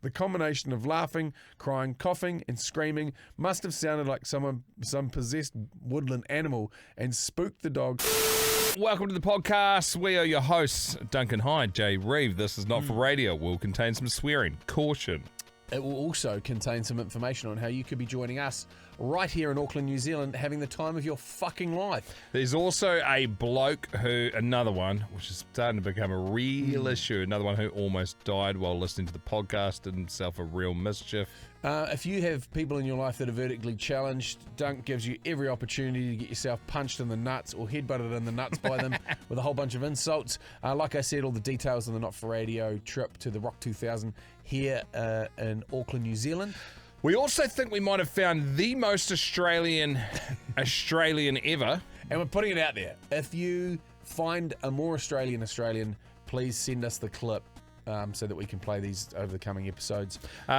The combination of laughing, crying, coughing, and screaming must have sounded like some possessed woodland animal and spooked the dog. Welcome to the podcast. We are your hosts, Duncan Hyde, Jay Reeve. This is not for radio. Will contain some swearing. Caution. It will also contain some information on how you could be joining us right here in Auckland, New Zealand, having the time of your fucking life. There's also a bloke another one, which is starting to become a real issue, another one who almost died while listening to the podcast, did himself a real mischief. If you have people in your life that are vertically challenged, Dunk gives you every opportunity to get yourself punched in the nuts or headbutted in the nuts by them with a whole bunch of insults. Like I said, all the details on the Not For Radio trip to the Rock 2000 here in Auckland, New Zealand. We also think we might have found the most Australian ever. And we're putting it out there. If you find a more Australian, please send us the clip. So that we can play these over the coming episodes.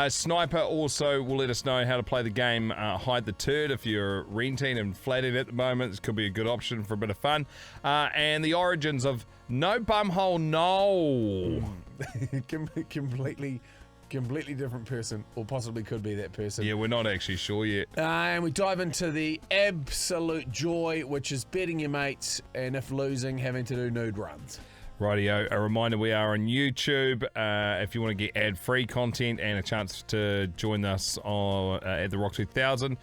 Sniper also will let us know how to play the game Hide the Turd if you're renting and flatting at the moment. This could be a good option for a bit of fun. And the origins of No Bumhole No. Completely different person, or possibly could be that person. Yeah, we're not actually sure yet. And we dive into the absolute joy, which is betting your mates, and if losing, having to do nude runs. Rightio, a reminder, we are on YouTube. If you want to get ad-free content and a chance to join us at the Rock 2000,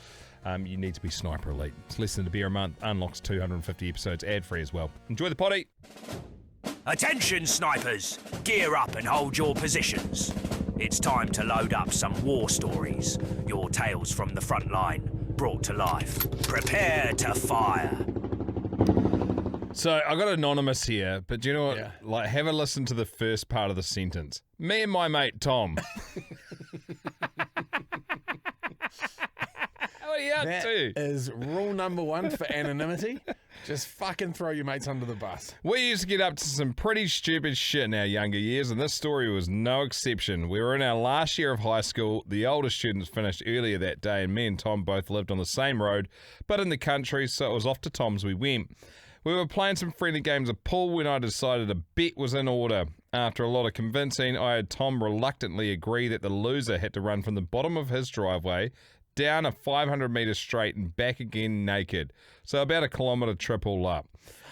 you need to be Sniper Elite. It's less than $1 a month, unlocks 250 episodes ad-free as well. Enjoy the potty. Attention, snipers! Gear up and hold your positions. It's time to load up some war stories. Your tales from the front line, brought to life. Prepare to fire. So I got anonymous here, but do you know what? Yeah. Like, have a listen to the first part of the sentence. Me and my mate Tom. What are you up to? That is rule number one for anonymity. Just fucking throw your mates under the bus. We used to get up to some pretty stupid shit in our younger years, and this story was no exception. We were in our last year of high school. The older students finished earlier that day, and me and Tom both lived on the same road, but in the country, so it was off to Tom's we went. We were playing some friendly games of pool when I decided a bet was in order. After a lot of convincing, I had Tom reluctantly agree that the loser had to run from the bottom of his driveway down a 500 metre straight and back again naked. So about a kilometre trip all up.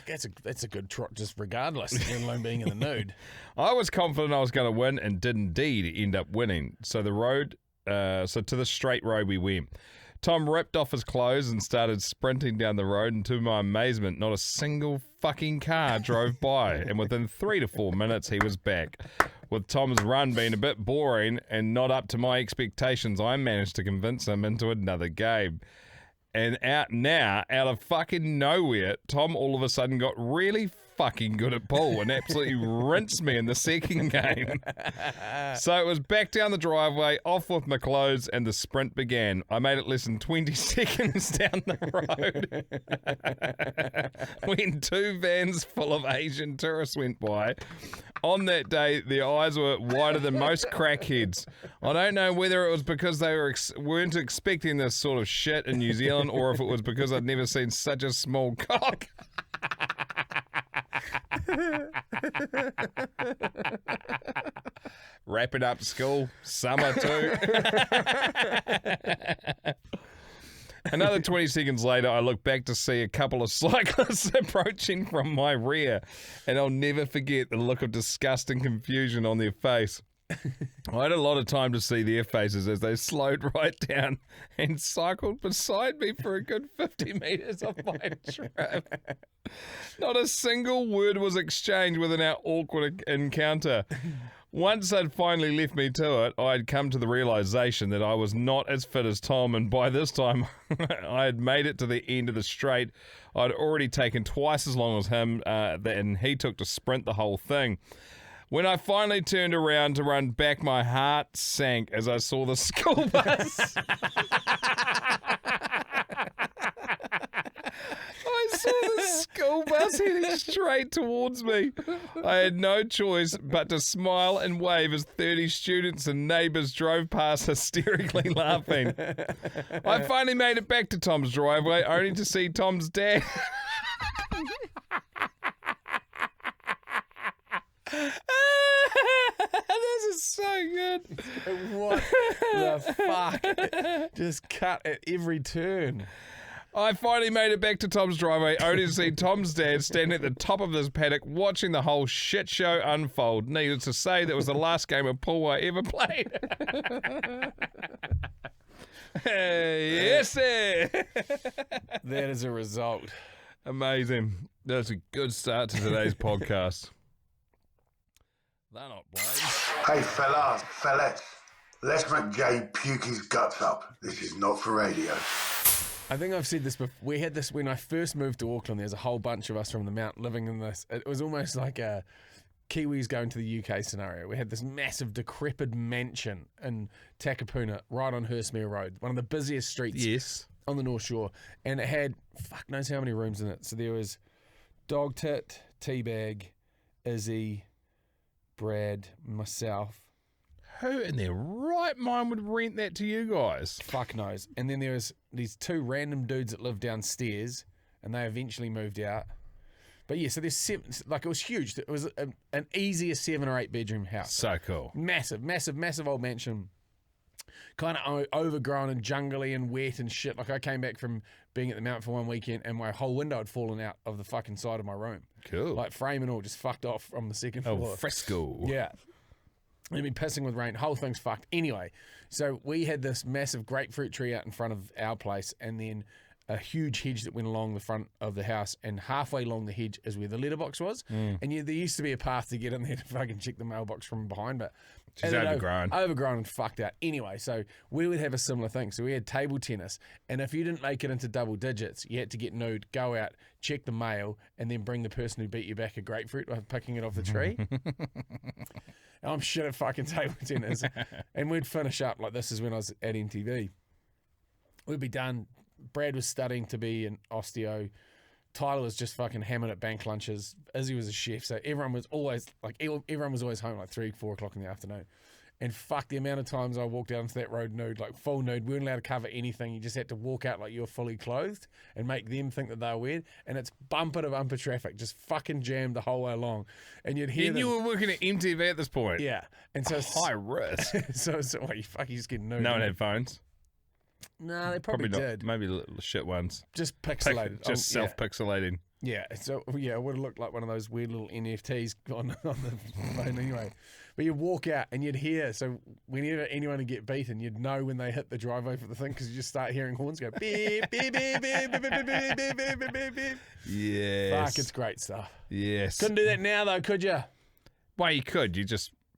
That's a good trot, just regardless, let alone being in the nude. I was confident I was going to win and did indeed end up winning. So to the straight road we went. Tom ripped off his clothes and started sprinting down the road, and to my amazement, not a single fucking car drove by, and within 3 to 4 minutes, he was back. With Tom's run being a bit boring and not up to my expectations, I managed to convince him into another game. And out of fucking nowhere, Tom all of a sudden got really fucking good at pool and absolutely rinsed me in the second game. So it was back down the driveway, off with my clothes, and the sprint began. I made it less than 20 seconds down the road when 2 vans full of Asian tourists went by. On that day, their eyes were wider than most crackheads. I don't know whether it was because they weren't expecting this sort of shit in New Zealand, or if it was because I'd never seen such a small cock. Wrapping up school, summer too. Another 20 seconds later, I look back to see a couple of cyclists approaching from my rear, and I'll never forget the look of disgust and confusion on their face. I had a lot of time to see their faces as they slowed right down and cycled beside me for a good 50 metres off my trip. Not a single word was exchanged within our awkward encounter. Once they'd finally left me to it, I had come to the realisation that I was not as fit as Tom, and by this time I had made it to the end of the straight. I'd already taken twice as long as him, and he took to sprint the whole thing. When I finally turned around to run back, my heart sank as I saw the school bus. I saw the school bus heading straight towards me. I had no choice but to smile and wave as 30 students and neighbours drove past hysterically laughing. I finally made it back to Tom's driveway, only to see Tom's dad. This is so good. What the fuck? Just cut at every turn. I finally made it back to Tom's driveway, only to see Tom's dad standing at the top of his paddock watching the whole shit show unfold. Needless to say, that was the last game of pool I ever played. Yes, sir. That is a result. Amazing. That's a good start to today's podcast. They're not blades. Hey fellas, let's make Jay puke his guts up. This is not for radio. I think I've said this before. We had this when I first moved to Auckland. There's a whole bunch of us from the Mount living in this. It was almost like a Kiwis going to the UK scenario. We had this massive decrepit mansion in Takapuna, right on Hurstmere Road, one of the busiest streets on the North Shore. And it had, fuck knows how many rooms in it. So there was Dog Tit, Teabag, Izzy, Brad, myself. Who in their right mind would rent that to you guys? Fuck knows. And then there was these two random dudes that lived downstairs, and they eventually moved out. But yeah, so there's seven, like it was huge. It was an easier 7 or 8 bedroom house. So cool. Massive old mansion. Kind of overgrown and jungly and wet and shit. Like I came back from being at the Mount for one weekend and my whole window had fallen out of the fucking side of my room. Cool. Like frame and all just fucked off from the second floor. Oh, fresco. Yeah. It'd been pissing with rain. Whole thing's fucked. Anyway, so we had this massive grapefruit tree out in front of our place and then a huge hedge that went along the front of the house, and halfway along the hedge is where the letterbox was. And there used to be a path to get in there to fucking check the mailbox from behind, but She's overgrown. Overgrown and fucked out. Anyway, so we would have a similar thing. So we had table tennis, and if you didn't make it into double digits, you had to get nude, go out, check the mail, and then bring the person who beat you back a grapefruit by picking it off the tree. I'm shit at fucking table tennis. And we'd finish up, like this is when I was at MTV. We'd be done. Brad was studying to be an osteo. Tyler was just fucking hammered at bank lunches. Izzy was a chef, so everyone was always home like 3, 4 o'clock in the afternoon. And fuck the amount of times I walked out onto that road nude, like full nude. We weren't allowed to cover anything. You just had to walk out like you were fully clothed and make them think that they were weird. And it's bumper to bumper traffic, just fucking jammed the whole way along. And you'd hear And you were working at MTV at this point. yeah. And so High risk. so what you just get nude. No one had phones. No, they probably not. did. Maybe little shit ones. Just pixelated. Just self-pixelating. Yeah, so yeah, it would have looked like one of those weird little NFTs on the phone anyway. But you'd walk out and you'd hear, so whenever anyone would get beaten, you'd know when they hit the driveway for the thing because you just start hearing horns go beep, beep, beep, beep, beep, beep, beep, beep, beep, beep, beep, beep. Yes. Fuck, it's great stuff. Yes. Couldn't do that now though, could you? Well, you could.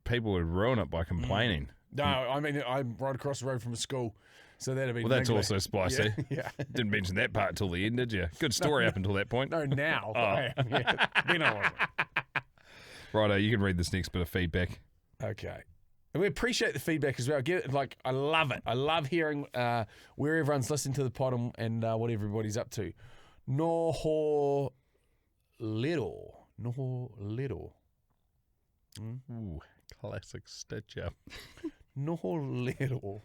People would ruin it by complaining. No, I mean, I'm right across the road from a school. So that'd be. Well, that's also spicy. Yeah. Didn't mention that part till the end, did you? Good story up until that point. No, now. Oh. I am, yeah. Then I wasn't. Righto, you can read this next bit of feedback. Okay. And we appreciate the feedback as well. I love it. I love hearing where everyone's listening to the pod and what everybody's up to. Noho little. Ooh, classic stitch up. Noho little.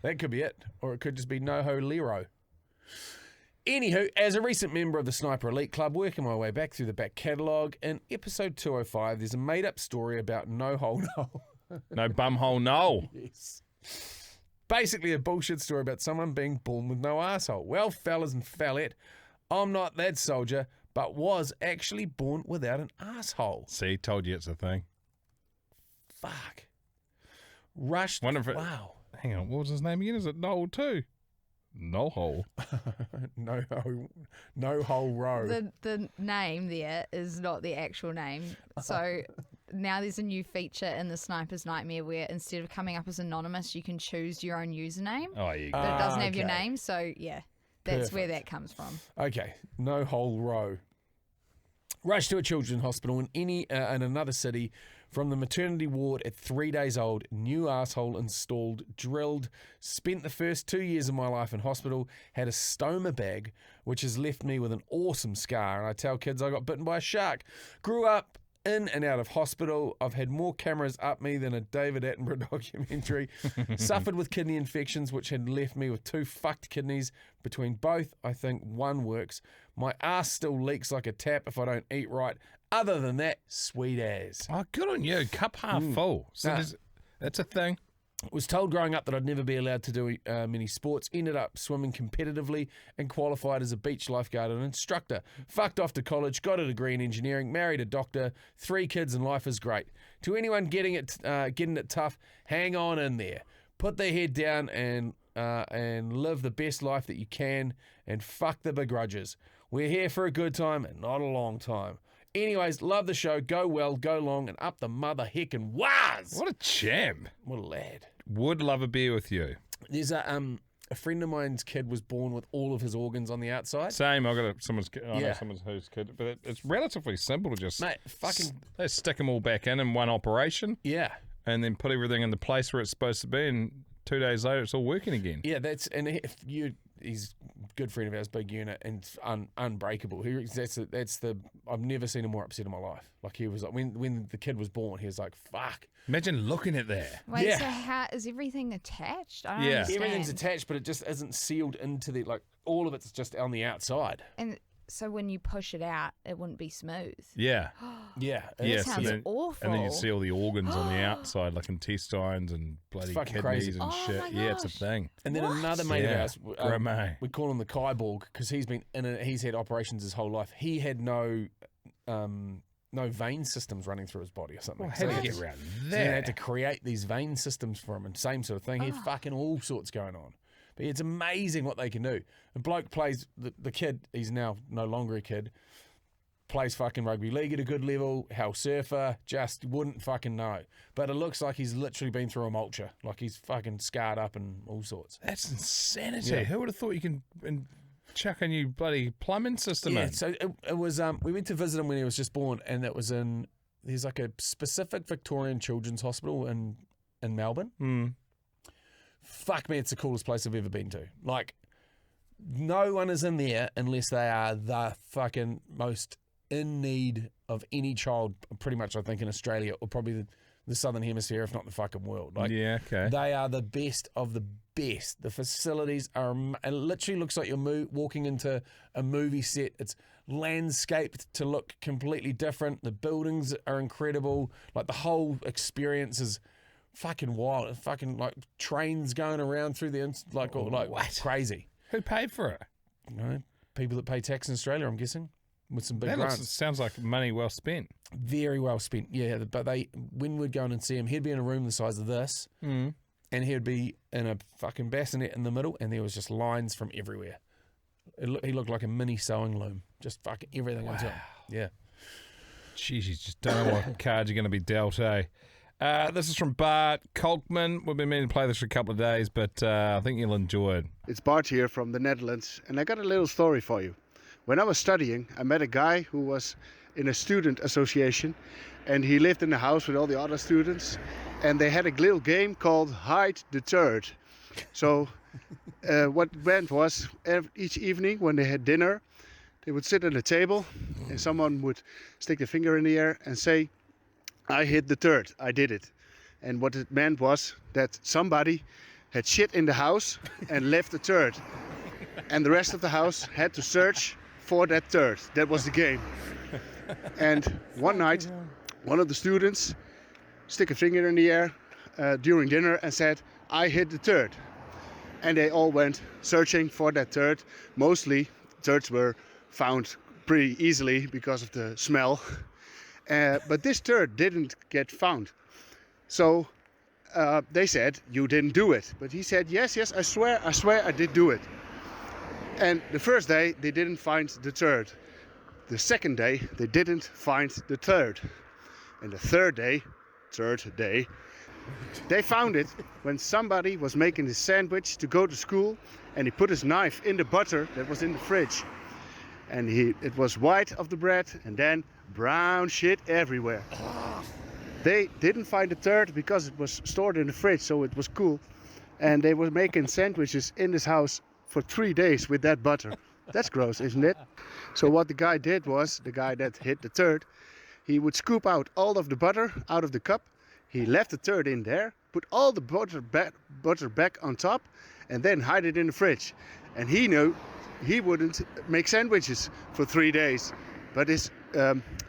That could be it. Or it could just be Noho Lero. Anywho, as a recent member of the Sniper Elite Club, working my way back through the back catalogue, in episode 205, there's a made-up story about No Hole Noel. No bumhole, no. Yes. Basically a bullshit story about someone being born with no asshole. Well, fellas and fellette, I'm not that soldier, but was actually born without an asshole. See, told you it's a thing. Fuck. Rushed. Wonder if it, wow. Hang on, what was his name again? Is it Noel too? No hole. No hole row. The name there is not the actual name. So now there's a new feature in the Sniper's Nightmare where instead of coming up as anonymous, you can choose your own username. Oh, you But it doesn't have your okay. name. So yeah, that's where Perfect. that comes from. Okay, no hole row. Rushed to a children's hospital in another city from the maternity ward at 3 days old, new asshole installed, drilled, spent the first 2 years of my life in hospital, had a stoma bag, which has left me with an awesome scar, and I tell kids I got bitten by a shark. Grew up in and out of hospital. I've had more cameras up me than a David Attenborough documentary. Suffered with kidney infections, which had left me with 2 fucked kidneys. Between both, I think one works. My ass still leaks like a tap if I don't eat right. Other than that, sweet as. Oh, good on you. Cup half full. So Nah. that's a thing. Was told growing up that I'd never be allowed to do many sports. Ended up swimming competitively and qualified as a beach lifeguard and instructor. Fucked off to college, got a degree in engineering, married a doctor, 3 kids, and life is great. To anyone getting it tough, hang on in there. Put their head down and live the best life that you can, and fuck the begrudges. We're here for a good time and not a long time. Anyways, love the show. Go well, go long, and up the mother heckin' waz. What a champ. What a lad. Would love a beer with you. There's a friend of mine's kid was born with all of his organs on the outside. Same. I know someone's whose kid, but it's relatively simple to just they stick them all back in one operation. Yeah. And then put everything in the place where it's supposed to be, and 2 days later it's all working again. Yeah, he's a good friend of ours, big unit, and unbreakable. I've never seen him more upset in my life. Like he was like when the kid was born, he was like, "Fuck." Imagine looking at that. Wait, Yeah. so how is everything attached? I don't Yeah. understand. Everything's attached, but it just isn't sealed into the all of it's just on the outside. And so when you push it out, it wouldn't be smooth. Yeah. Yeah. Yeah, sounds awful. And then you see all the organs on the outside, like intestines and bloody fucking kidneys crazy. and Oh shit. my Yeah, it's a gosh. thing. And then another mate Yeah. of ours, Grandma. we call him the Kyborg because he's had operations his whole life. He had no vein systems running through his body or something. Well, how do you he get just- around So they had that? to create these vein systems for him and same sort of thing. He had fucking all sorts going on. But it's amazing what they can do. The bloke plays, the kid, he's now no longer a kid, plays fucking rugby league at a good level, hell surfer, just wouldn't fucking know. But it looks like he's literally been through a mulcher. Like he's fucking scarred up and all sorts. That's insanity. Yeah. Who would have thought you can chuck a new bloody plumbing system Yeah, in? so it was, we went to visit him when he was just born, and it was there's like a specific Victorian children's hospital in Melbourne. Mm. Fuck me, it's the coolest place I've ever been to. Like, no one is in there unless they are the fucking most in need of any child, pretty much, I think, in Australia, or probably the Southern Hemisphere, if not the fucking world. Like, Yeah, okay. they are the best of the best. The facilities are, it literally looks like you're walking into a movie set. It's landscaped to look completely different. The buildings are incredible. Like, the whole experience is fucking wild. Fucking like trains going around through What? crazy. Who paid for it? You know, people that pay tax in Australia, I'm guessing, with some big That grants. sounds like money well spent. Very well spent. Yeah, but when we'd go in and see him, he'd be in a room the size of this, and he'd be in a fucking bassinet in the middle, and there was just lines from everywhere. He looked like a mini sewing loom, just fucking everything into him. Yeah. Jeez, you just don't know what cards you're going to be dealt, eh? This is from Bart Kolkman. We've been meaning to play this for a couple of days, but I think you'll enjoy it. It's Bart here from the Netherlands, and I got a little story for you. When I was studying, I met a guy who was in a student association, and he lived in a house with all the other students, and they had a little game called Hide the Turd. So what went was, each evening when they had dinner, they would sit at a table, and someone would stick their finger in the air and say, "I hid the turd, I did it." And what it meant was that somebody had shit in the house and left the turd. And the rest of the house had to search for that turd. That was the game. And one night, one of the students stick a finger in the air during dinner and said, "I hid the turd." And they all went searching for that turd. Mostly, turds were found pretty easily because of the smell. But this turd didn't get found. So they said, "You didn't do it." But he said, yes, I swear I did do it. And the first day, they didn't find the turd. The second day, they didn't find the turd. And the third day, they found it when somebody was making his sandwich to go to school, and he put his knife in the butter that was in the fridge. And it was white of the bread, and then brown shit everywhere. They didn't find the turd because it was stored in the fridge, so it was cool. And they were making sandwiches in this house for 3 days with that butter. That's gross, isn't it? So what the guy did was, the guy that hid the turd, he would scoop out all of the butter out of the cup. He left the turd in there, put all the butter back on top, and then hide it in the fridge. And he knew he wouldn't make sandwiches for 3 days, but his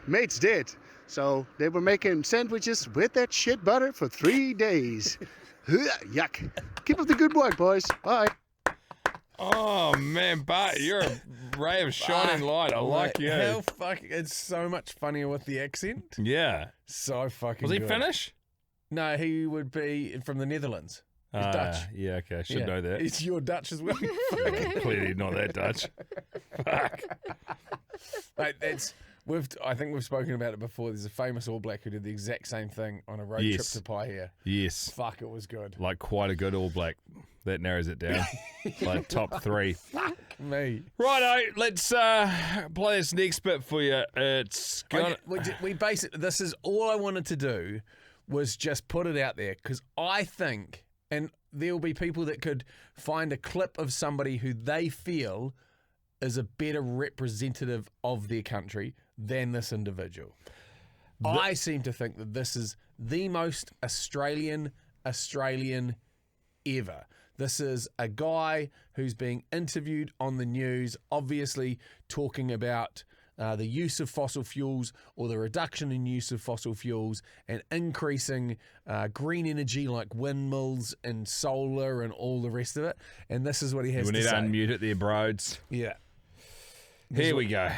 mates did. So they were making sandwiches with that shit butter for 3 days. Yuck. Keep up the good work, boys. Bye. Oh man, Bart, you're a ray of shining light. I like you. How it's so much funnier with the accent. Yeah. So fucking Was he good. Finnish? No, he would be from the Netherlands. He's Dutch. Yeah, okay. I should know that. You're Dutch as well. Clearly not that Dutch. Fuck. Mate, I think we've spoken about it before. There's a famous All Black who did the exact same thing on a road trip to Paihia. Yes. Fuck, it was good. Like quite a good All Black. That narrows it down. Like top 3. Fuck me. Righto, let's play this next bit for you. It's gonna... We basically, this is all I wanted to do was just put it out there because I think, and there'll be people that could find a clip of somebody who they feel is a better representative of their country than this individual. I seem to think that this is the most Australian ever. This is a guy who's being interviewed on the news, obviously talking about the use of fossil fuels or the reduction in use of fossil fuels and increasing green energy like windmills and solar and all the rest of it. And this is what he has to say. We need to unmute it there, broads. Yeah. Here we go.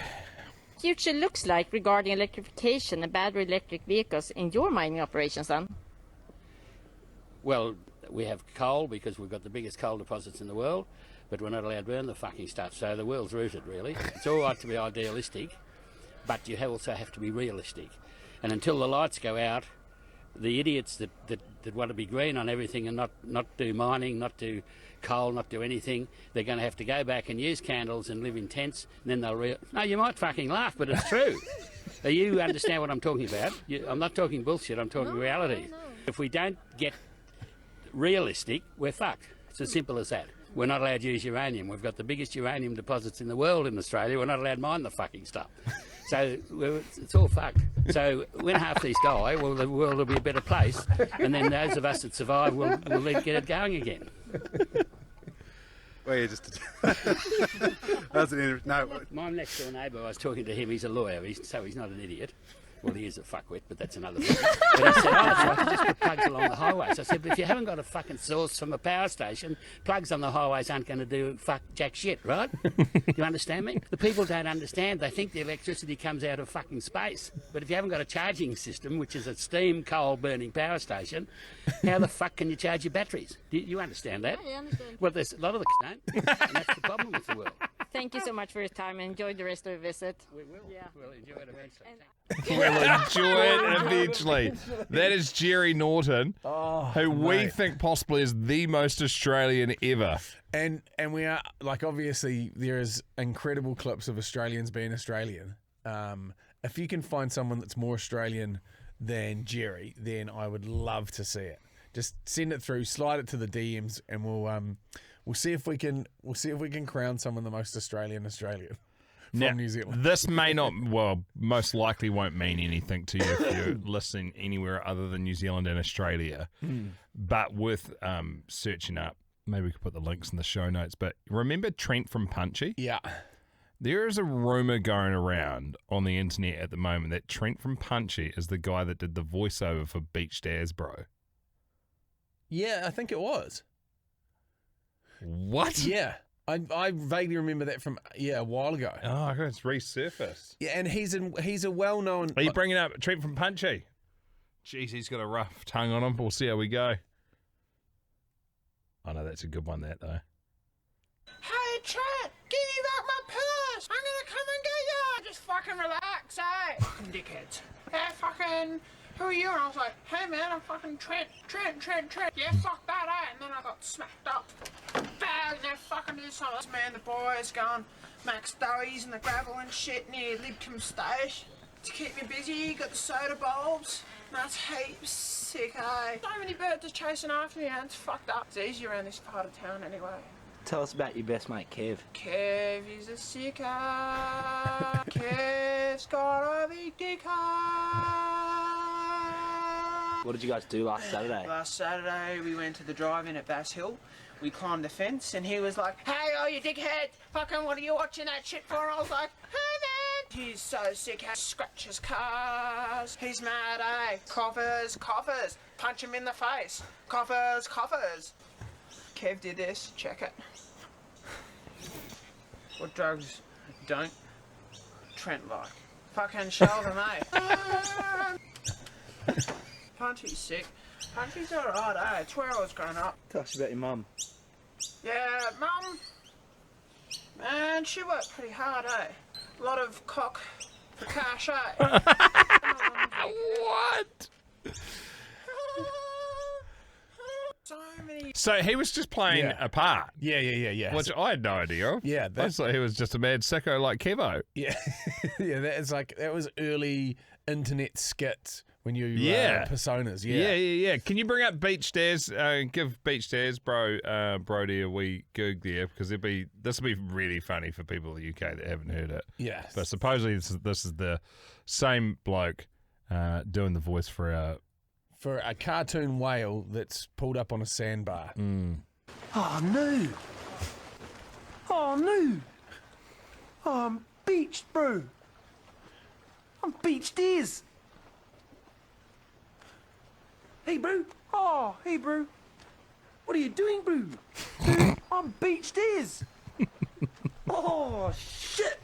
Future looks like regarding electrification and battery electric vehicles in your mining operations, then? Well, we have coal because we've got the biggest coal deposits in the world, but we're not allowed to burn the fucking stuff, so the world's rooted, really. It's all right to be idealistic, but you also have to be realistic. And until the lights go out, the idiots that want to be green on everything and not do mining, not do coal, not do anything, they're going to have to go back and use candles and live in tents, and then they'll no, you might fucking laugh, but it's true. You understand what I'm talking about? I'm not talking bullshit, I'm talking reality. No. If we don't get realistic, we're fucked. It's as simple as that. We're not allowed to use uranium. We've got the biggest uranium deposits in the world in Australia. We're not allowed to mine the fucking stuff. So it's all fucked. So when half these die, well, the world will be a better place. And then those of us that survive will get it going again. Well, you just... That's an no. My next door neighbour, I was talking to him, he's a lawyer, so he's not an idiot. Well, he is a fuckwit, but that's another thing. But he said, oh, so I can just put plugs along the highways. I said, but if you haven't got a fucking source from a power station, plugs on the highways aren't going to do jack shit, right? You understand me? The people don't understand. They think the electricity comes out of fucking space. But if you haven't got a charging system, which is a steam coal burning power station, how the fuck can you charge your batteries? Do you understand that? I understand. Well, there's a lot of the don't. And that's the problem with the world. Thank you so much for your time and enjoy the rest of the visit. We will. Yeah. We'll enjoy it eventually. We'll enjoy it eventually. That is Jerry Norton, who we mate. think possibly is the most Australian ever. And we are, like, obviously there is incredible clips of Australians being Australian. If you can find someone that's more Australian than Jerry, then I would love to see it. Just send it through, slide it to the DMs, and we'll see if we can crown someone the most Australian from New Zealand. This may not, well, most likely won't mean anything to you if you're listening anywhere other than New Zealand and Australia, but worth searching up. Maybe we could put the links in the show notes. But remember Trent from Punchy? Yeah. There is a rumor going around on the internet at the moment that Trent from Punchy is the guy that did the voiceover for Beached Asbro. Yeah, I think it was. What? Yeah. I vaguely remember that from a while ago. Oh, it's resurfaced. Yeah, and he's a well-known. Are you bringing up Trent from Punchy? Jeez, he's got a rough tongue on him. We'll see how we go. I know that's a good one, that though. Hey Trent, give me back my purse. I'm gonna come and get ya. Just fucking relax, eh? Fucking dickheads. Hey, fucking. Who are you? And I was like, hey man, I'm fucking Trent. Yeah, fuck that, eh? And then I got smacked up. Bag, now fucking do something. Man, the boys going Max Doughies and the gravel and shit near Lidcombe Station. To keep me busy, got the soda bulbs. That's heaps sick, eh? So many birds are chasing after me, and it's fucked up. It's easy around this part of town anyway. Tell us about your best mate, Kev. Kev is a sicker. Kev's got a big dick. What did you guys do last Saturday? Last Saturday, we went to the drive-in at Bass Hill. We climbed the fence, and he was like, hey, oh, you dickhead, fucking what are you watching that shit for? And I was like, hey, man, He's so sick, he scratches cars. He's mad, eh? Coffers. Punch him in the face. Coffers. Kev did this, check it. What drugs don't Trent like? Fucking shell them, eh? Punchy's sick. Punchy's alright, eh? It's where I was growing up. Tell us about your mum. Yeah, Mum. Man, she worked pretty hard, eh? A lot of cock for cash, eh? What? So many. So he was just playing a part. Yeah. Which I had no idea of. Yeah, I thought he was just a mad sicko like Kevo. Yeah, that was early internet skits when you personas. Yeah. Can you bring up Beach Stairs? Give Beach Stairs, Brody, a wee goog there because this will be really funny for people in the UK that haven't heard it. Yes. But supposedly this is the same bloke doing the voice for a cartoon whale that's pulled up on a sandbar. Oh no! Oh, I'm beached, bro. I'm beached ears. Hey, bro. Oh, hey, bro. What are you doing, bro? Dude, I'm beached ears. Oh, shit.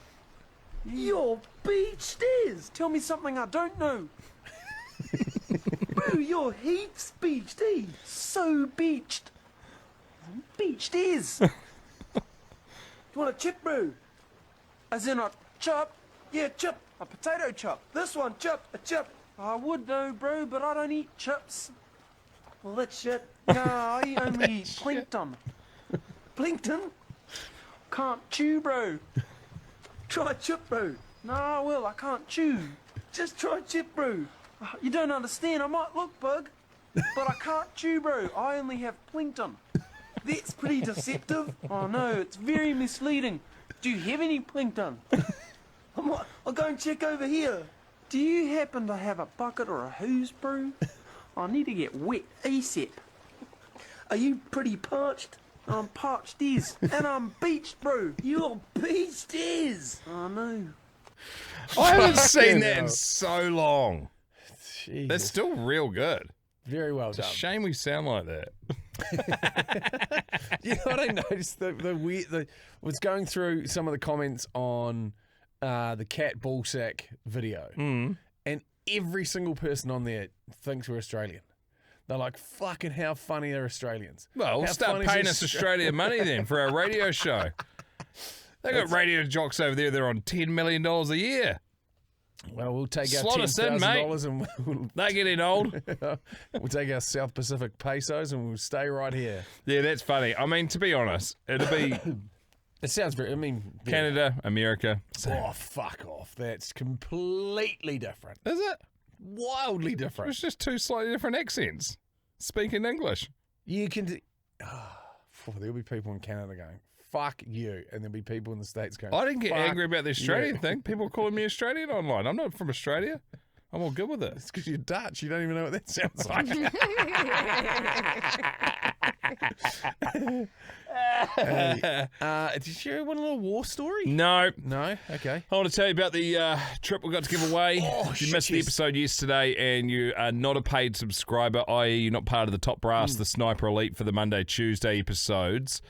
You're beached ears. Tell me something I don't know. Bro, you're heaps beached, eh? So beached. Beached ears. You want a chip, bro? As in a chop? Yeah, chip. A potato chop. This one, chip. A chip. I would though, bro, but I don't eat chips. Well, that's shit. No, I only eat plankton. Plankton? Can't chew, bro. Try chip, bro. No, I will. I can't chew. Just try chip, bro. You don't understand. I might look bug, but I can't chew, bro. I only have plankton. That's pretty deceptive. Oh, no, it's very misleading. Do you have any plankton? I'll go and check over here. Do you happen to have a bucket or a hose, bro? I need to get wet ASAP. Are you pretty parched? I'm parched is, and I'm beached, bro. You're beached is. Oh, no. I haven't seen that in so long. Jesus. That's still real good. Very well It's a done. shame we sound like that. You know what I noticed? Was going through some of the comments on the cat ballsack video, and every single person on there thinks we're Australian. They're like, "Fucking how funny are Australians?" Well, How start funny is paying us Australia money then for our radio show. They got radio jocks over there. They're on $10 million a year. Well, we'll take our Slot us in, $10,000 and They're getting old. we'll take our South Pacific pesos and we'll stay right here. Yeah, that's funny. I mean, to be honest, it'll be It sounds very. I mean, yeah. Canada, America. Oh, fuck off! That's completely different. Is it? Wildly different. It's just two slightly different accents. Speaking English. You can. There'll be people in Canada going, "Fuck you," and there'll be people in the States going, I didn't get "Fuck angry about the Australian you." thing. People calling me Australian online. I'm not from Australia. I'm all good with it. It's because you're Dutch. You don't even know what that sounds like. Did you want a little war story? No. No? Okay. I want to tell you about the trip we got to give away. If you missed the episode yesterday and you are not a paid subscriber, i.e. you're not part of the top brass, the Sniper Elite for the Monday, Tuesday episodes,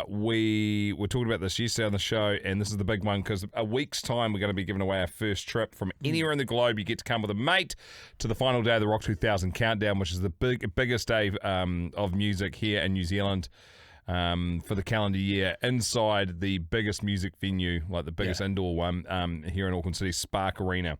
we were talking about this yesterday on the show, and this is the big one because a week's time we're going to be giving away our first trip from anywhere in the globe. You get to come with a mate to the final day of the Rock 2000 Countdown, which is the biggest day of music here in New Zealand for the calendar year, inside the biggest music venue, like the biggest indoor one here in Auckland City, Spark Arena.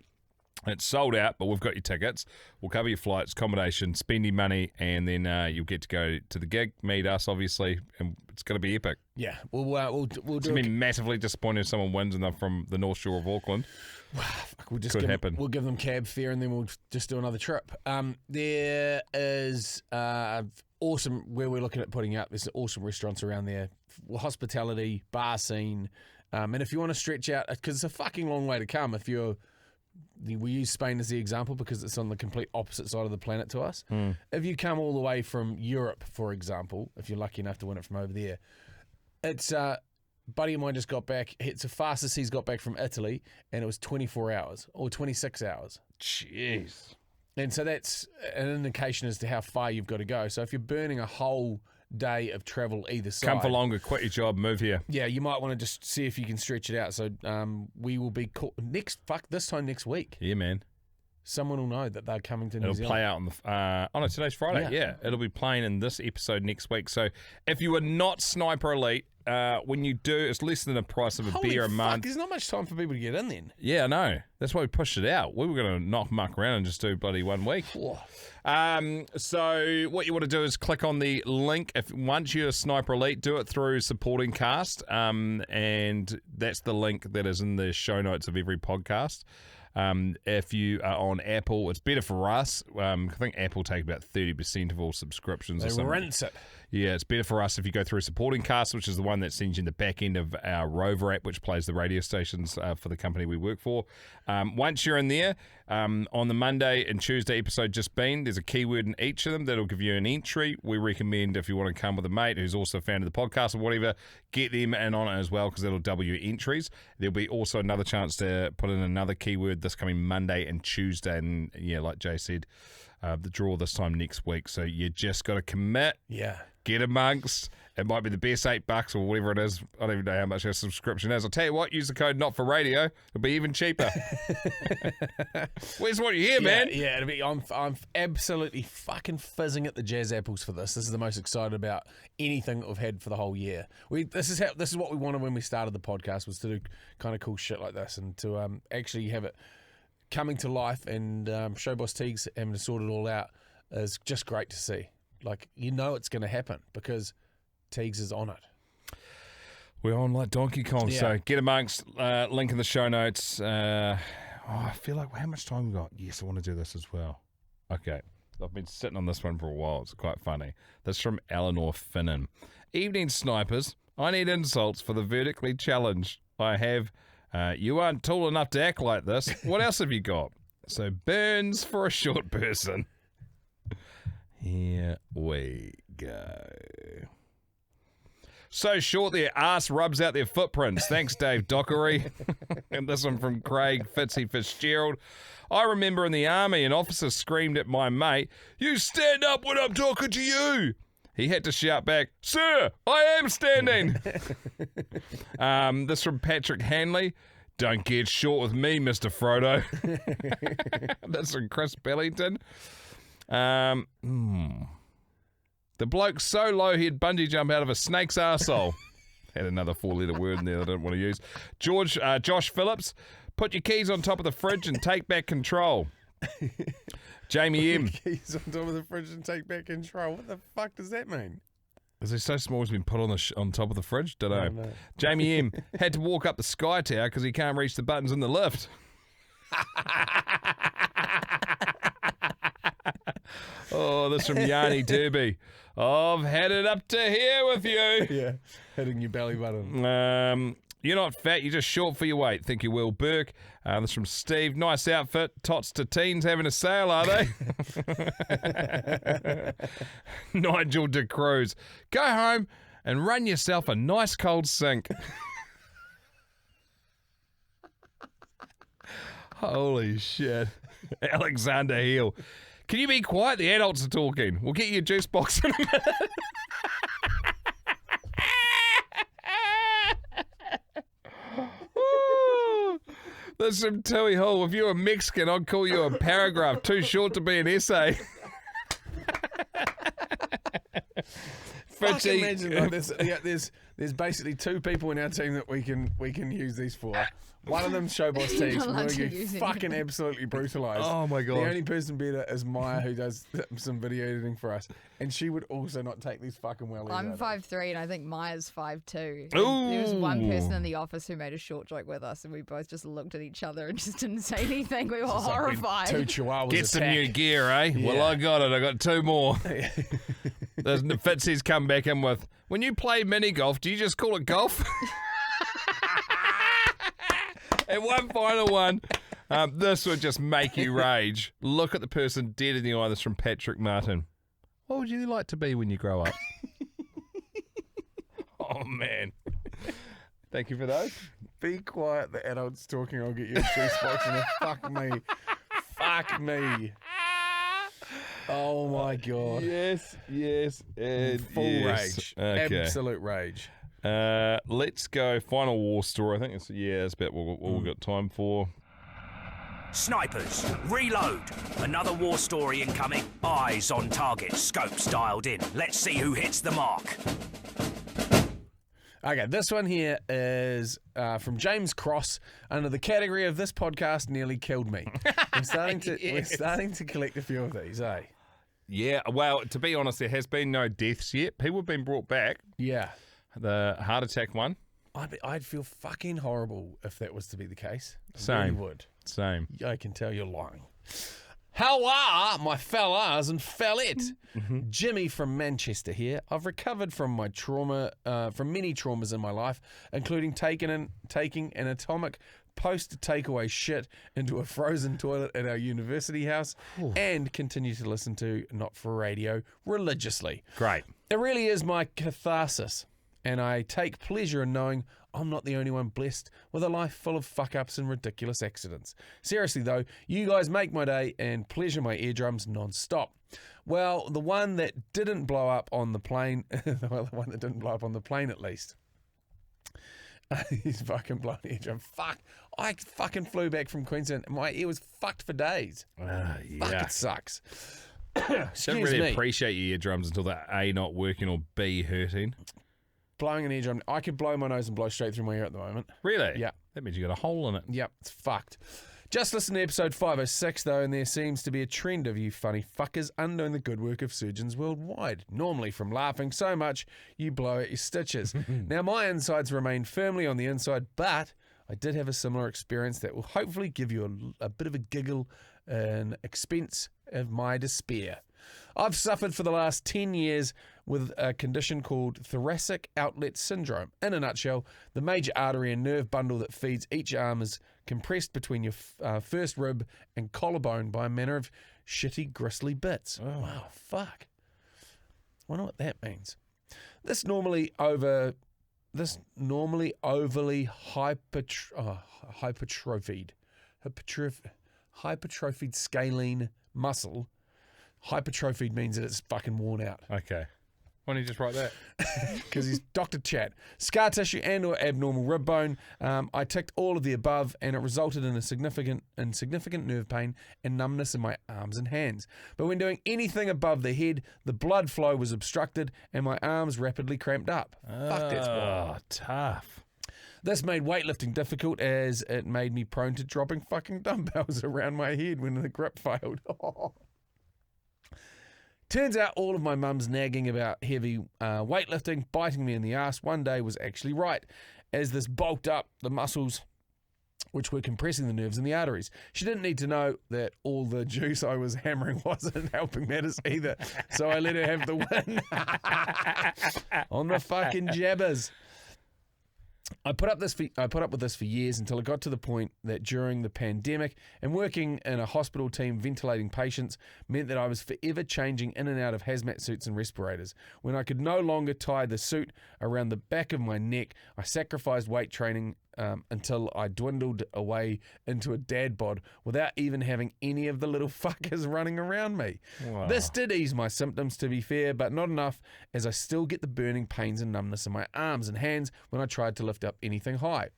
It's sold out, but we've got your tickets. We'll cover your flights, accommodation, spend your money, and then you'll get to go to the gig, meet us, obviously, and it's going to be epic. Yeah, we'll It's going to be massively disappointed if someone wins and they're from the North Shore of Auckland. Could happen. We'll give them cab fare and then we'll just do another trip. There is awesome, where we're looking at putting up, there's awesome restaurants around there, hospitality, bar scene, and if you want to stretch out, because it's a fucking long way to come if you're. We use Spain as the example because it's on the complete opposite side of the planet to us. If you come all the way from Europe, for example, if you're lucky enough to win it from over there, it's buddy of mine just got back. It's the fastest he's got back from Italy, and it was 24 hours or 26 hours. Jeez. And so that's an indication as to how far you've got to go. So if you're burning a whole day of travel either side. Come for longer, quit your job, move here. Yeah, you might want to just see if you can stretch it out. So we will be this time next week. Yeah, man. Someone will know that they're coming to New Zealand. It'll play out on the... no, today's Friday. Yeah, it'll be playing in this episode next week. So if you are not Sniper Elite, when you do, it's less than the price of a beer a month. There's not much time for people to get in then. Yeah, I know. That's why we pushed it out. We were going to muck around and just do bloody 1 week. So what you want to do is click on the link. Once you're Sniper Elite, do it through Supporting Cast, and that's the link that is in the show notes of every podcast. If you are on Apple, it's better for us. I think Apple take about 30% of all subscriptions. They or something. rinse it. Yeah, it's better for us if you go through Supporting Cast, which is the one that sends you in the back end of our Rover app, which plays the radio stations for the company we work for. Once you're in there, on the Monday and Tuesday episode just been, there's a keyword in each of them that'll give you an entry. We recommend if you want to come with a mate who's also a fan of the podcast or whatever, get them in on it as well because that'll double your entries. There'll be also another chance to put in another keyword this coming Monday and Tuesday. And yeah, like Jay said, the draw this time next week. So you just got to commit. Yeah. Get amongst. It might be the best $8 or whatever it is. I don't even know how much our subscription is. I'll tell you what, use the code NOT4RADIO. It'll be even cheaper. Where's what you hear, man? Yeah, it'll be. I'm absolutely fucking fizzing at the Jazz Apples for this. This is the most excited about anything that we've had for the whole year. This is what we wanted when we started the podcast, was to do kind of cool shit like this and to actually have it coming to life. And Showboss Teagues having to sort it all out is just great to see. Like, you know it's going to happen because Teagues is on it. We're on like Donkey Kong, so get amongst. Link in the show notes. I feel like, how much time we got? Yes, I want to do this as well. Okay. I've been sitting on this one for a while. It's quite funny. That's from Eleanor Finnan. Evening, snipers. I need insults for the vertically challenged. I have, you aren't tall enough to act like this. What else have you got? So, burns for a short person. Here we go. So short their ass rubs out their footprints. Thanks, Dave Dockery. And this one from Craig Fitzgerald. I remember in the army, an officer screamed at my mate, "You stand up when I'm talking to you." He had to shout back, "Sir, I am standing." This from Patrick Hanley. Don't get short with me, Mr. Frodo. That's from Chris Bellington. The bloke's so low he'd bungee jump out of a snake's arsehole. Had another 4-letter word in there I didn't want to use. Josh Phillips, put your keys on top of the fridge and take back control. Jamie M. Keys on top of the fridge and take back control. What the fuck does that mean? Is he so small he's been put on top of the fridge? Don't know. No. Jamie M. had to walk up the Sky Tower because he can't reach the buttons in the lift. Oh, this from Yanni Derby. I've had it up to here with you. Yeah, hitting your belly button. You're not fat, you're just short for your weight. Think you Will Burke. This from Steve. Nice outfit. Tots to teens having a sale, are they? Nigel de Cruz. Go home and run yourself a nice cold sink. Holy shit. Alexander Hill. Can you be quiet? The adults are talking. We'll get you a juice box in a minute. This is from Tui Hall. If you were Mexican, I'd call you a paragraph too short to be an essay. Fucking imagine like this. Yeah, there's basically two people in our team that we can use these for. One of them's Showboss Teagues. We're going to get fucking absolutely brutalised. Oh my god! The only person better is Maya, who does some video editing for us, and she would also not take these fucking well. I'm 5'3", and I think Maya's 5'2". Ooh. There was one person in the office who made a short joke with us, and we both just looked at each other and just didn't say anything. We were horrified. Two chihuahuas. Get some new gear, eh? Yeah. Well, I got it. I got two more. The Fitzy's come back in with, when you play mini golf, do you just call it golf? And one final one. This would just make you rage. Look at the person dead in the eye. This from Patrick Martin. What would you like to be when you grow up? Oh, man. Thank you for those. Be quiet, the adult's talking. I'll get you a juice box and fuck me. Fuck me. Oh my God. Yes, and Full yes. rage. Okay. Absolute rage. Let's go. Final war story. I think that's about what we've got time for. Snipers, reload. Another war story incoming. Eyes on target, scopes dialed in. Let's see who hits the mark. Okay, this one here is from James Cross under the category of this podcast nearly killed me. We're starting to collect a few of these, eh? Yeah, well, to be honest, there has been no deaths yet. People have been brought back. Yeah. The heart attack one. I'd feel fucking horrible if that was to be the case. Same. I really would. Same. I can tell you're lying. How are my fellas and fellette? Jimmy from Manchester here. I've recovered from my trauma, from many traumas in my life, including taking an atomic post-takeaway shit into a frozen toilet at our university house, and continue to listen to Not For Radio religiously. Great. It really is my catharsis, and I take pleasure in knowing I'm not the only one blessed with a life full of fuck-ups and ridiculous accidents. Seriously though, you guys make my day and pleasure my eardrums non-stop. Well, the one that didn't blow up on the plane, the one that didn't blow up on the plane at least. He's fucking blown eardrum. Fuck. I fucking flew back from Queensland. My ear was fucked for days. Yeah. Fuck, it sucks. Don't Excuse really me. appreciate your eardrums until they're A, not working, or B, hurting. Blowing an eardrum. I could blow my nose and blow straight through my ear at the moment. Really? Yeah. That means you got a hole in it. Yep, it's fucked. Just listen to episode 506, though, and there seems to be a trend of you funny fuckers undoing the good work of surgeons worldwide, normally from laughing so much you blow out your stitches. Now, my insides remain firmly on the inside, but I did have a similar experience that will hopefully give you a bit of a giggle and expense of my despair. I've suffered for the last 10 years with a condition called thoracic outlet syndrome. In a nutshell, the major artery and nerve bundle that feeds each arm is compressed between your first rib and collarbone by a manner of shitty, gristly bits. Oh. Wow, fuck. I wonder what that means. This normally overly hypertrophied scalene muscle. Hypertrophied means that it's fucking worn out. Okay. Why don't you just write that? Because he's Dr. Chat. Scar tissue and or abnormal rib bone. I ticked all of the above, and it resulted in significant nerve pain and numbness in my arms and hands. But when doing anything above the head, the blood flow was obstructed and my arms rapidly cramped up. Fuck, that's wild. Tough. This made weightlifting difficult as it made me prone to dropping fucking dumbbells around my head when the grip failed. Turns out all of my mum's nagging about heavy weightlifting, biting me in the ass one day was actually right, as this bulked up the muscles which were compressing the nerves in the arteries. She didn't need to know that all the juice I was hammering wasn't helping matters either, so I let her have the win on the fucking jabbers. I put up with this for years until it got to the point that during the pandemic and working in a hospital team ventilating patients meant that I was forever changing in and out of hazmat suits and respirators. When I could no longer tie the suit around the back of my neck, I sacrificed weight training until I dwindled away into a dad bod without even having any of the little fuckers running around me. Wow. This did ease my symptoms, to be fair, but not enough, as I still get the burning pains and numbness in my arms and hands when I tried to lift up anything high.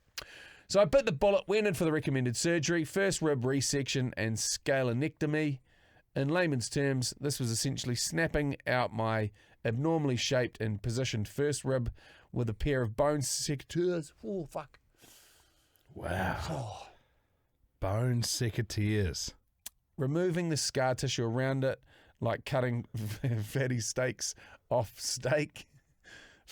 So I bit the bullet, went in for the recommended surgery, first rib resection and scalenectomy. In layman's terms, this was essentially snapping out my abnormally shaped and positioned first rib with a pair of bone secateurs. Oh, fuck. Wow. Bone secateurs. Removing the scar tissue around it, like cutting fatty streaks off steak.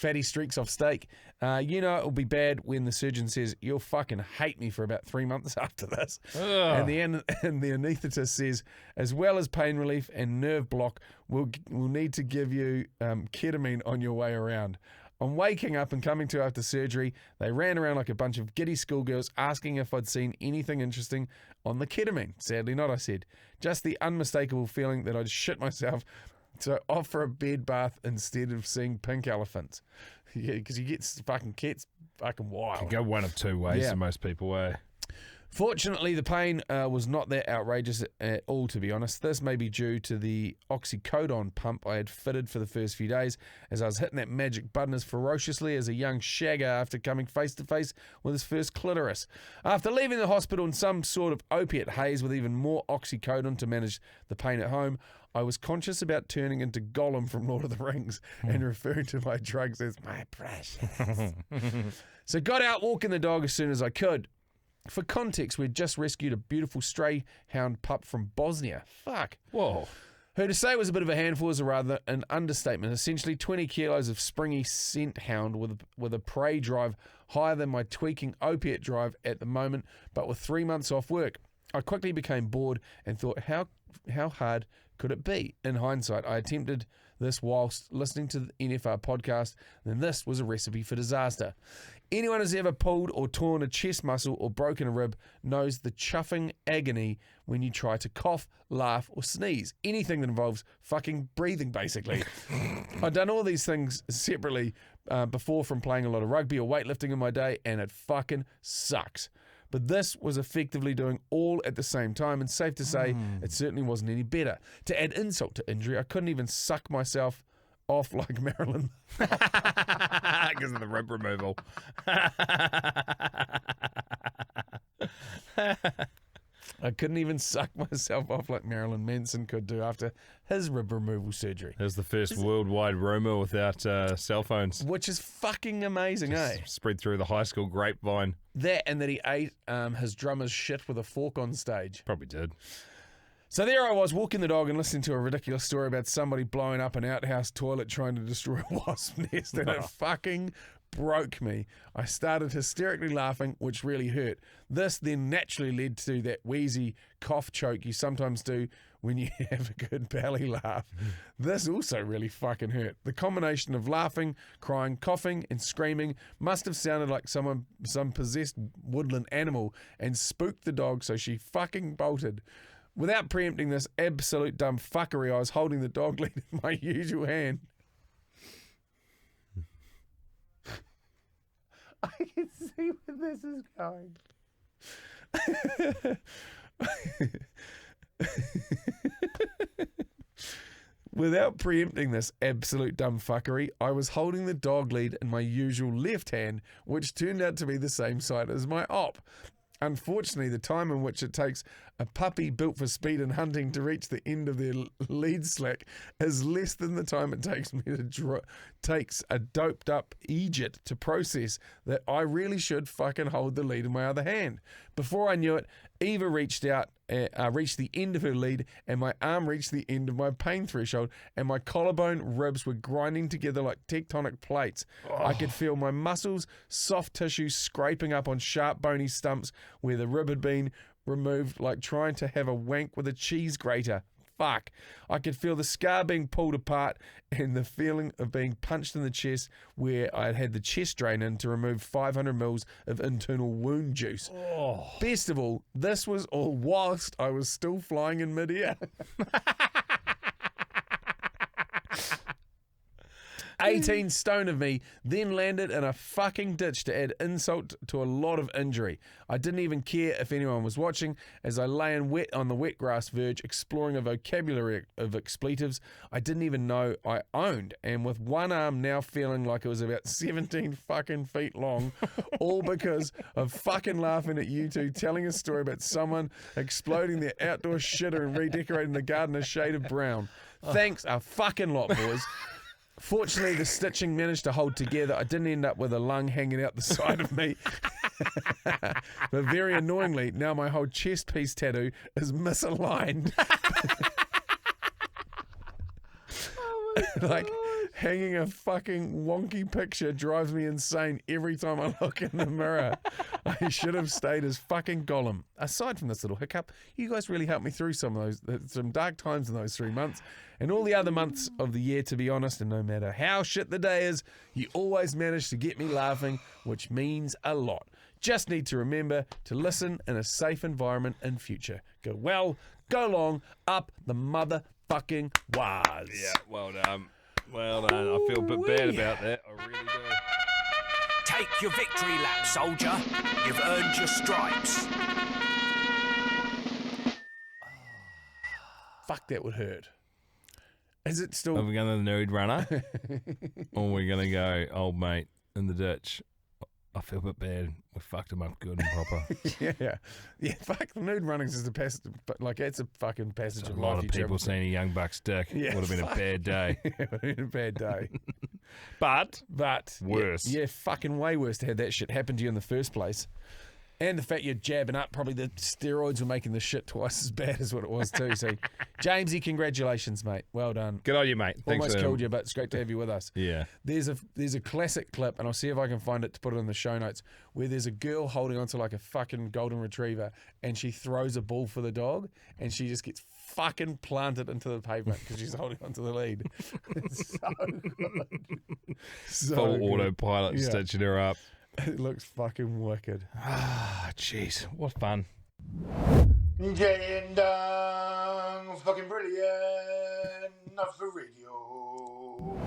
It'll be bad when the surgeon says, you'll fucking hate me for about 3 months after this. And the anaesthetist says, as well as pain relief and nerve block, we'll need to give you ketamine on your way around. On waking up and coming to after surgery, they ran around like a bunch of giddy schoolgirls asking if I'd seen anything interesting on the ketamine. Sadly not, I said. Just the unmistakable feeling that I'd shit myself So off for a bed bath instead of seeing pink elephants. Yeah, because he gets fucking wild. Can go one of two ways for most people, eh? Fortunately, the pain was not that outrageous at all, to be honest. This may be due to the oxycodone pump I had fitted for the first few days, as I was hitting that magic button as ferociously as a young shagger after coming face to face with his first clitoris. After leaving the hospital in some sort of opiate haze with even more oxycodone to manage the pain at home, I was conscious about turning into Gollum from Lord of the Rings and referring to my drugs as my precious. So got out walking the dog as soon as I could. For context, we'd just rescued a beautiful stray hound pup from Bosnia. Fuck. Whoa. Who to say was a bit of a handful is rather an understatement. Essentially 20 kilos of springy scent hound with a prey drive higher than my tweaking opiate drive at the moment, but with 3 months off work. I quickly became bored and thought, how hard could it be? In hindsight, I attempted this whilst listening to the NFR podcast, and this was a recipe for disaster. Anyone who's ever pulled or torn a chest muscle or broken a rib knows the chuffing agony when you try to cough, laugh, or sneeze. Anything that involves fucking breathing, basically. I've done all these things separately before from playing a lot of rugby or weightlifting in my day, and it fucking sucks. But this was effectively doing all at the same time, and safe to say, it certainly wasn't any better. To add insult to injury, I couldn't even suck myself off like Marilyn. Because of the rib removal. I couldn't even suck myself off like Marilyn Manson could do after his rib removal surgery. There's the first worldwide rumour without cell phones. Which is fucking amazing, eh? Spread through the high school grapevine. That and that he ate his drummer's shit with a fork on stage. Probably did. So there I was, walking the dog and listening to a ridiculous story about somebody blowing up an outhouse toilet trying to destroy a wasp nest, and it fucking broke me. I started hysterically laughing, which really hurt. This then naturally led to that wheezy cough choke you sometimes do when you have a good belly laugh. This also really fucking hurt. The combination of laughing, crying, coughing, and screaming must have sounded like some possessed woodland animal and spooked the dog, so she fucking bolted. Without preempting this absolute dumb fuckery, I was holding the dog lead in my usual hand. I can see where this is going. Without preempting this absolute dumb fuckery, I was holding the dog lead in my usual left hand, which turned out to be the same side as my op. Unfortunately, the time in which it takes a puppy built for speed and hunting to reach the end of their lead slack is less than the time it takes me to takes a doped up Egypt to process that I really should fucking hold the lead in my other hand. Before I knew it, Eva reached the end of her lead, and my arm reached the end of my pain threshold, and my collarbone ribs were grinding together like tectonic plates. I could feel my muscles, soft tissue scraping up on sharp bony stumps where the rib had been removed, like trying to have a wank with a cheese grater. Fuck. I could feel the scar being pulled apart and the feeling of being punched in the chest where I had the chest drain in to remove 500 mils of internal wound juice. Best of all, this was all whilst I was still flying in midair. 18 stone of me then landed in a fucking ditch to add insult to a lot of injury. I didn't even care if anyone was watching as I lay on the wet grass verge exploring a vocabulary of expletives I didn't even know I owned, and with one arm now feeling like it was about 17 fucking feet long, all because of fucking laughing at you two telling a story about someone exploding their outdoor shitter and redecorating the garden a shade of brown. Thanks a fucking lot, boys. Fortunately, the stitching managed to hold together. I didn't end up with a lung hanging out the side of me. But very annoyingly, now my whole chest piece tattoo is misaligned. Like, hanging a fucking wonky picture drives me insane every time I look in the mirror. I should have stayed as fucking Gollum. Aside from this little hiccup, you guys really helped me through some dark times in those 3 months. And all the other months of the year, to be honest, and no matter how shit the day is, you always manage to get me laughing, which means a lot. Just need to remember to listen in a safe environment in future. Go well, go long, up the mother fucking was. Yeah, well done. Well done. I feel a bit bad about that. I really do. Take your victory lap, soldier. You've earned your stripes. Fuck, that would hurt. Is it still? Are we going to the nude runner? Or are we going to go, old mate, in the ditch? I feel a bit bad. We fucked him up good and proper. yeah. Fuck, the nude running's is a passage, but like it's a fucking passage of A life. lot of people seeing a young buck's dick. Yeah, would have been a bad day. It would have been a bad day. But worse. Yeah, fucking way worse to have that shit happen to you in the first place. And the fact you're jabbing up, probably the steroids were making the shit twice as bad as what it was too. So, Jamesy, congratulations, mate. Well done. Good on you, mate. Thanks Almost for killed you, but it's great to have you with us. Yeah. There's a classic clip, and I'll see if I can find it to put it in the show notes, where there's a girl holding onto like a fucking golden retriever, and she throws a ball for the dog, and she just gets fucking planted into the pavement because she's holding onto the lead. It's so good. So Full good. autopilot stitching her up. It looks fucking wicked. Ah, jeez. What fun. Jay and Dunc, fucking brilliant, not for radio.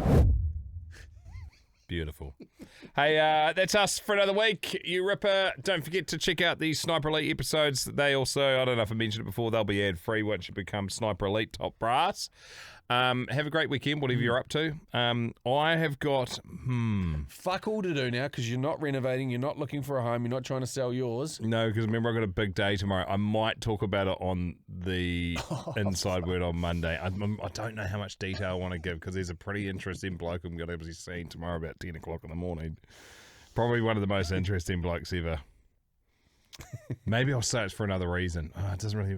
Beautiful. Hey, that's us for another week. You ripper. Don't forget to check out the Sniper Elite episodes. They also, I don't know if I mentioned it before, they'll be ad-free once you become Sniper Elite Top Brass. Have a great weekend, whatever you're up to. I have got, Fuck all to do now because you're not renovating, you're not looking for a home, you're not trying to sell yours. No, because remember I've got a big day tomorrow. I might talk about it on the Inside Word on Monday. I don't know how much detail I want to give because there's a pretty interesting bloke I'm going to be seeing tomorrow about 10 o'clock in the morning. Probably one of the most interesting blokes ever. Maybe I'll say it's for another reason. It doesn't really.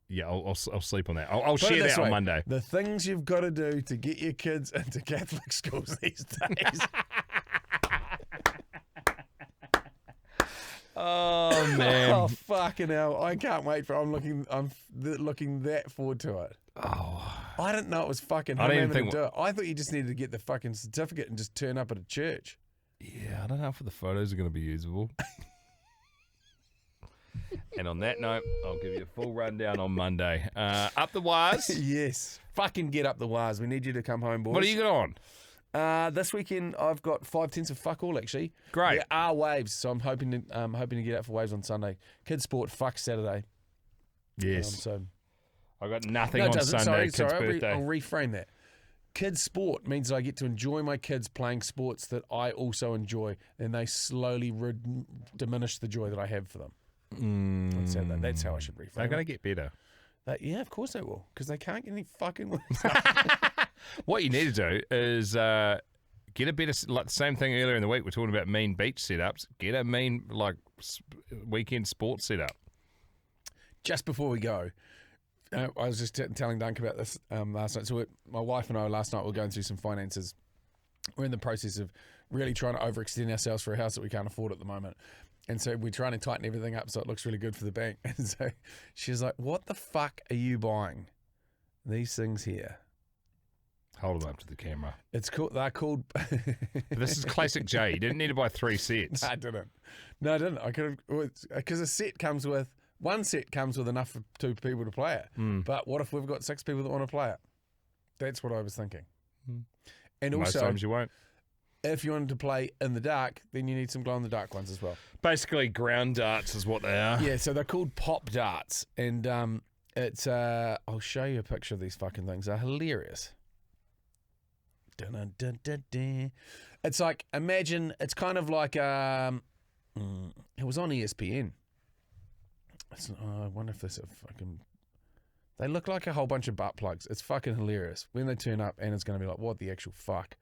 Yeah, I'll sleep on that. I'll share that on Monday. The things you've got to do to get your kids into Catholic schools these days. Oh man! Oh fucking hell! I can't wait for. I'm looking that forward to it. Oh, I didn't know it was fucking. I didn't having think. to do it. I thought you just needed to get the fucking certificate and just turn up at a church. Yeah, I don't know if the photos are going to be usable. And on that note, I'll give you a full rundown on Monday. Up the wires. Yes. Fucking get up the wires. We need you to come home, boys. What are you got on? This weekend I've got 5/10 of fuck all actually. Great. There are waves, so I'm hoping to get out for waves on Sunday. Kids sport, fuck Saturday. Yes. So I got nothing on Sunday. Sorry, Kid's I'll birthday. reframe that. Kids sport means that I get to enjoy my kids playing sports that I also enjoy, and they slowly diminish the joy that I have for them. That's how I should reframe. They're going to get better. Yeah, of course they will, because they can't get any fucking worse. What you need to do is get a better, like the same thing earlier in the week, we're talking about mean beach setups. Get a mean, like, weekend sports setup. Just before we go, I was just telling Dunc about this last night. So my wife and I last night were going through some finances. We're in the process of really trying to overextend ourselves for a house that we can't afford at the moment. And so we're trying to tighten everything up so it looks really good for the bank. And so she's like, what the fuck are you buying? These things here. Hold them up to the camera. It's cool. They're called... This is classic Jay. You didn't need to buy 3 sets. I didn't. No, I didn't. I could have... Because a set comes with... One set comes with enough for 2 people to play it. But what if we've got 6 people that want to play it? That's what I was thinking. And Most also... times you won't. If you wanted to play in the dark, then you need some glow-in-the-dark ones as well. Basically, ground darts is what they are. Yeah, so they're called pop darts. And it's... I'll show you a picture of these fucking things. They're hilarious. Dun-dun-dun-dun-dun. It's like, imagine, it's kind of like... it was on ESPN. I wonder if this is fucking... They look like a whole bunch of butt plugs. It's fucking hilarious. When they turn up, Anna's going to be like, what the actual fuck?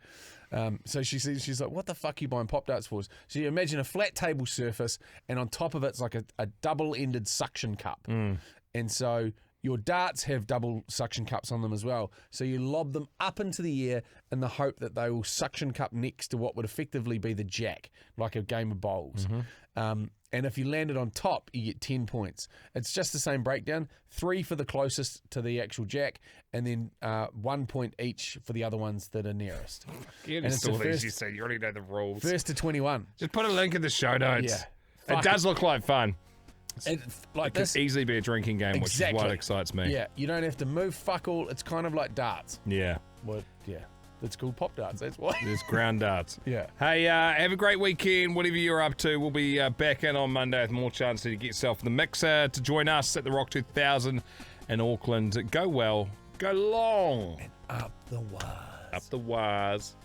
So she's like, what the fuck are you buying pop darts for? So you imagine a flat table surface, and on top of it's like a double-ended suction cup. And so your darts have double suction cups on them as well. So you lob them up into the air in the hope that they will suction cup next to what would effectively be the jack, like a game of bowls. And if you land it on top, you get 10 points. It's just the same breakdown. 3 for the closest to the actual jack, and then 1 point each for the other ones that are nearest. You said you already know the rules. First to 21. Just put a link in the show notes. Yeah. It does look like fun. It, like It this, could easily be a drinking game, which is what Exactly. excites me. yeah, you don't have to move fuck all. It's kind of like darts. Yeah. Well, yeah, it's called pop darts. That's why. There's ground darts. Yeah. Hey, have a great weekend, whatever you're up to. We'll be back in on Monday with more chances to get yourself in the mixer to join us at the Rock 2000 in Auckland. Go well, go long. Up the wires. Up the wires.